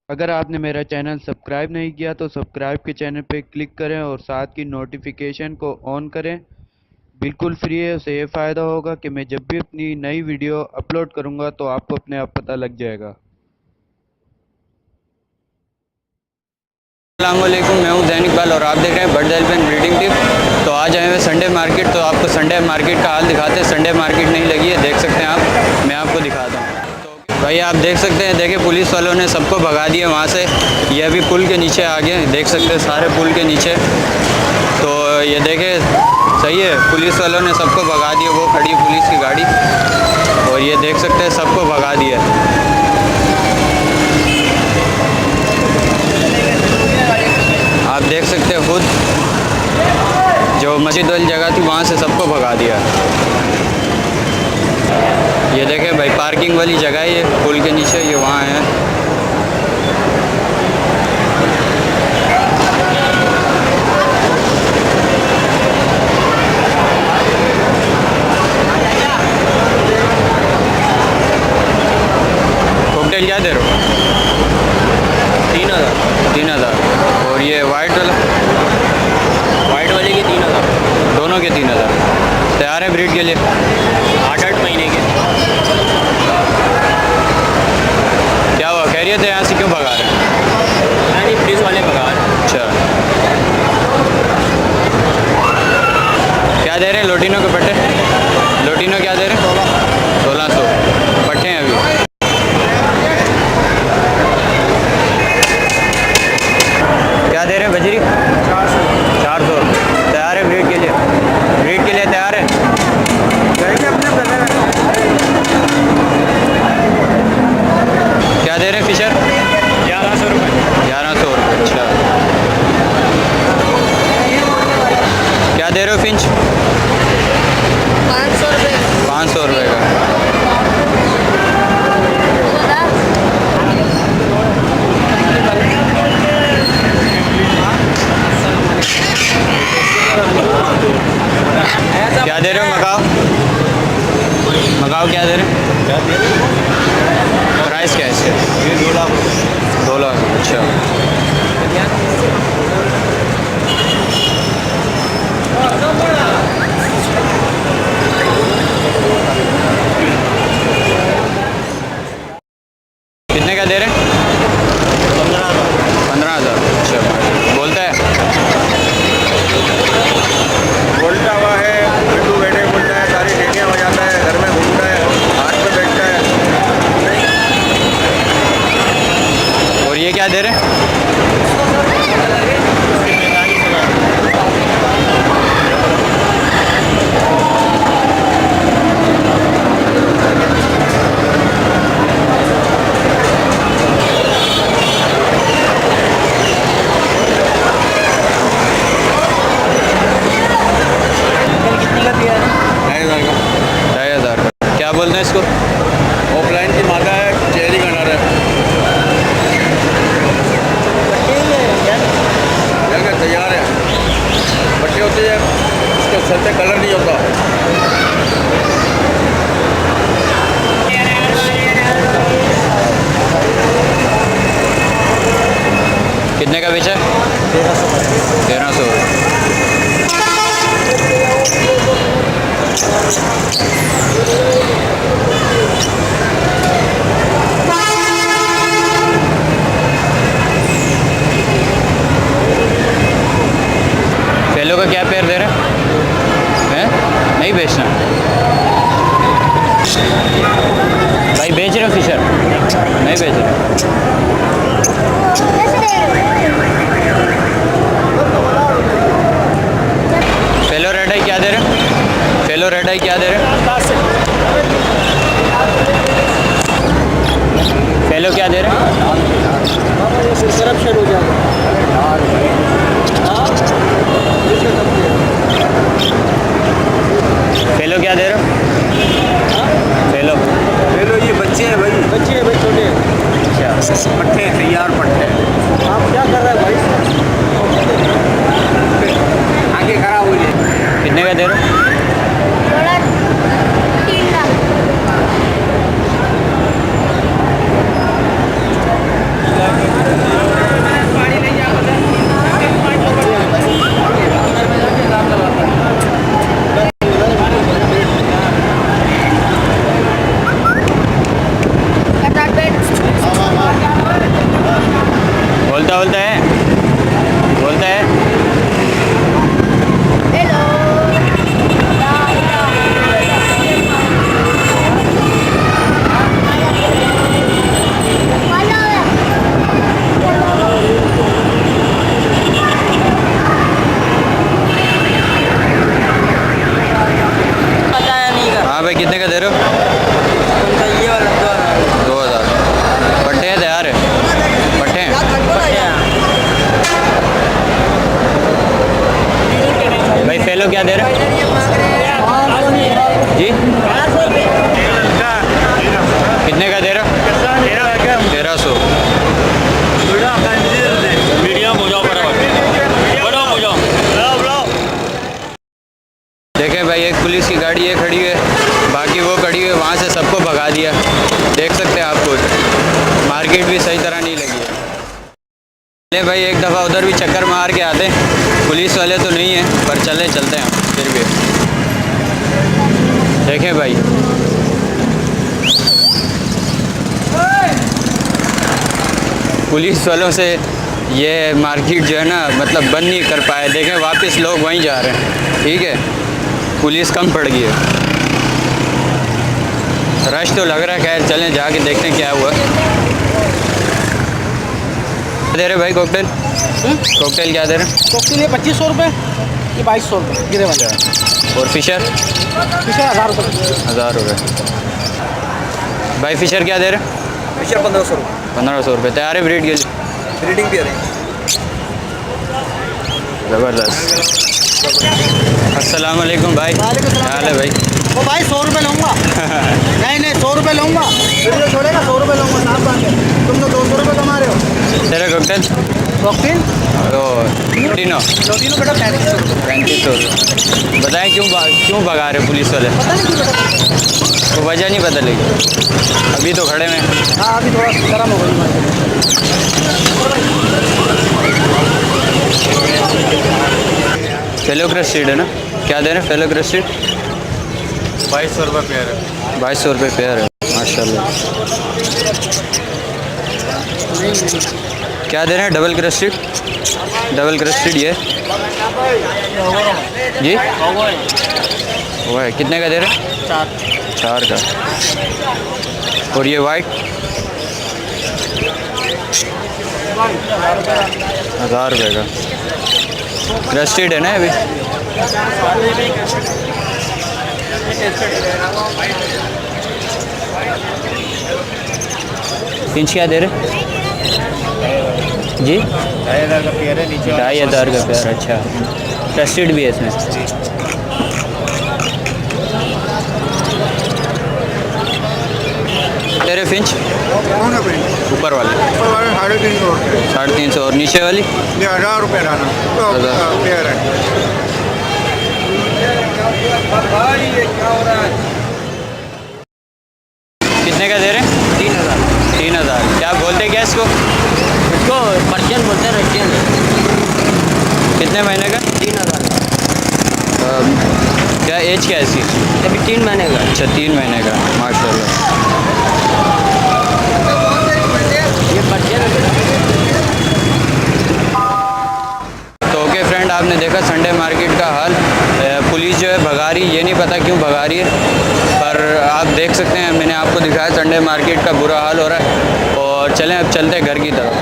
अगर आपने मेरा चैनल सब्सक्राइब नहीं किया तो सब्सक्राइब के चैनल पे क्लिक करें और साथ की नोटिफिकेशन को ऑन करें। बिल्कुल फ्री है। उससे ये फ़ायदा होगा कि मैं जब भी अपनी नई वीडियो अपलोड करूँगा तो आपको अपने आप पता लग जाएगा। अस्सलामुअलैकुम, मैं हूं ज़ैन इकबाल और आप देख रहे हैं बर्ड एलिफेंट ब्रीडिंग टिप। तो आज आए हुए संडे मार्केट, तो आपको संडे मार्केट का हाल दिखाते हैं। संडे मार्केट नहीं लगी है, देख सकते हैं आप, मैं आपको दिखाता हूँ। तो भाई आप देख सकते हैं, देखिए पुलिस वालों ने सबको भगा दिया वहाँ से। ये अभी पुल के नीचे आ गए, देख सकते हैं सारे पुल के नीचे। तो ये देखे, सही है, पुलिस वालों ने सबको भगा दिया। वो खड़ी पुलिस की गाड़ी और ये देख सकते हैं सबको भगा दिया। आप देख सकते हैं खुद, जो मस्जिद वाली जगह थी वहाँ से सबको भगा दिया। ये देखें भाई, पार्किंग वाली जगह है ये पुल के नीचे, ये वहाँ है। कॉकटेल क्या दे रहे हो? 3,000। 3,000। और ये वाइट वाला? वाइट वाले के 3,000। दोनों के 3,000। तैयार है ब्रीड के लिए? 8-8 महीने के। क्या हुआ, खैरियत है? यहाँ से क्यों भगा रहे हैं? नहीं, पुलिस वाले भगा रहे हैं। अच्छा, क्या दे रहे हैं लोटिनो के पट्टे? लोटिनो क्या दे रहे हैं? 1600 पट्टे हैं अभी। क्या दे रहे हैं बजरी? 400। तैयार है ब्रीड के लिए? ब्रीड के लिए तैयार है? क्या दे रहे हैं फिशर? 1100 रुपये। 1100 रुपये। अच्छा, क्या दे रहे हो फिंच? 500 रुपये। 500 रुपये का। क्या दे रहे हो मकाओ? मकाओ क्या दे रहे हैं? प्राइस क्या है इसके? 2 लाख। 2 लाख। अच्छा, कितने का दे रहे हैं? 15,000। 15,000। अच्छा, बोलता है? बोलता हुआ है, बिट्टू बैठे बोलता है, सारी डेटियाँ बजाता है, घर में घूमता है, हाथ पे बैठता है। और ये क्या दे रहे हैं? 2,500 का। 2,500 का। क्या बोलते हैं इसको? ऑफलाइन की मादा है, चेरी का नर है। क्या तैयार है, बच्चे होते हैं, उसके सर पे कलर नहीं होता। कितने का बेचा है? 1300। फेलो का क्या पेयर दे रहे हैं? नहीं बेचना भाई? बेच रहे हो फिशर? नहीं बेच रहे। फेलो रेड आई क्या दे रहे हैं? फेलो रेड आई क्या दे रहे हैं? फेलो क्या दे रहे हैं? करप्शन हो जाएगा। फेलो क्या दे रहे हो? फेलो? ले लो, ये बच्चे हैं भाई, बच्चे हैं भाई, छोटे हैं। अच्छा, पट्टे हैं, तैयार पट्टे हैं। आप क्या कर रहे हैं भाई? आगे खराब हो जाए। कितने का दे रहे हो? 3 लाख। लाख बोलता है, बोलता है। हाँ भाई, कितने का दे रहे हो? ये वाला 2000। पट्टे हैं तैयार है? पट्टे हैं? भाई फेलो क्या दे रहे हो जी? कितने का दे रहे हो? 1300। देखें भाई, एक पुलिस की गाड़ी ये खड़ी है, बाकी वो खड़ी है, वहाँ से सबको भगा दिया। देख सकते हैं आप खुद, मार्केट भी सही तरह नहीं लगी है। चले भाई, एक दफ़ा उधर भी चक्कर मार के आते। पुलिस वाले तो नहीं हैं, पर चलते हैं फिर भी। देखें भाई, पुलिस वालों से ये मार्केट जो है ना, मतलब बंद नहीं कर पाए। देखें वापस लोग वहीं जा रहे हैं। ठीक है, पुलिस कम पड़ गई है, रश तो लग रहा है। खैर चलें, जाके देखते हैं क्या हुआ। दे रहे भाई कॉकटेल? कॉकटेल क्या दे रहे? कॉकटेल ये 2500 रुपये, ये 2200 रुपये गिरे वाले। और फिशर? फिशर 1000 रुपये। 1000 रुपये। भाई फिशर क्या दे रहे? फिशर 1500 रुपये। 1500 रुपये। तैयार है ब्रीड के लिए? ब्रीडिंग भी है। ज़बरदस्त। अस्सलाम वालेकुम भाई। क्या हाल है भाई? वो भाई 100 रुपये लूँगा। नहीं 100 रुपये लूँगा। वीडियो छोड़ेगा 100 रुपये लूँगा। साफ बात है, तुम तो 200 रुपये कमा रहे हो। तेरा कॉकटेल? कॉकटेल तो तीनों बेटा 3500 रुपये। 3500 रुपये। बताएं क्यों भगा रहे पुलिस वाले? पता नहीं क्यों बेटा। वो वजह नहीं पता लगी अभी तो खड़े में। हाँ अभी थोड़ा गर्म हो गई मार्केट। फेलो क्रस्टेड है ना? क्या दे रहे हैं फेलो क्रस्टेड? 2200 रुपये पेयर है। 2200 रुपये पेयर है, माशाल्लाह। क्या दे रहे हैं डबल क्रस्टेड? डबल क्रस्टेड ये जी वो है, कितने का दे रहे हैं? 4 का। और ये वाइट 1000 रुपये का। क्रस्टेड है ना अभी? पिंच क्या दे रहे जी? 2500 का पेयर है, नीचे 2500 का पेयर। अच्छा, क्रस्टेड भी है इसमें? तेरे फिंच ऊपर वाले 350। 350। और नीचे वाली? ये 1000 रुपये डाना पेयर है। कितने का दे रहे हैं? 3000। 3000। क्या बोलते क्या इसको? इसको पर्शियन बोलते हैं, रशियन। कितने महीने का? 3000। क्या एज क्या है इसकी? अभी 3 महीने का। अच्छा, 3 महीने का, माशाल्लाह। ये पर्शियन है। तो ओके फ्रेंड, आपने देखा संडे मार्केट का हाल। पुलिस जो है भगा रही, ये नहीं पता क्यों भगा रही है, पर आप देख सकते हैं, मैंने आपको दिखाया संडे मार्केट का बुरा हाल हो रहा है। और चलें अब चलते हैं घर की तरफ।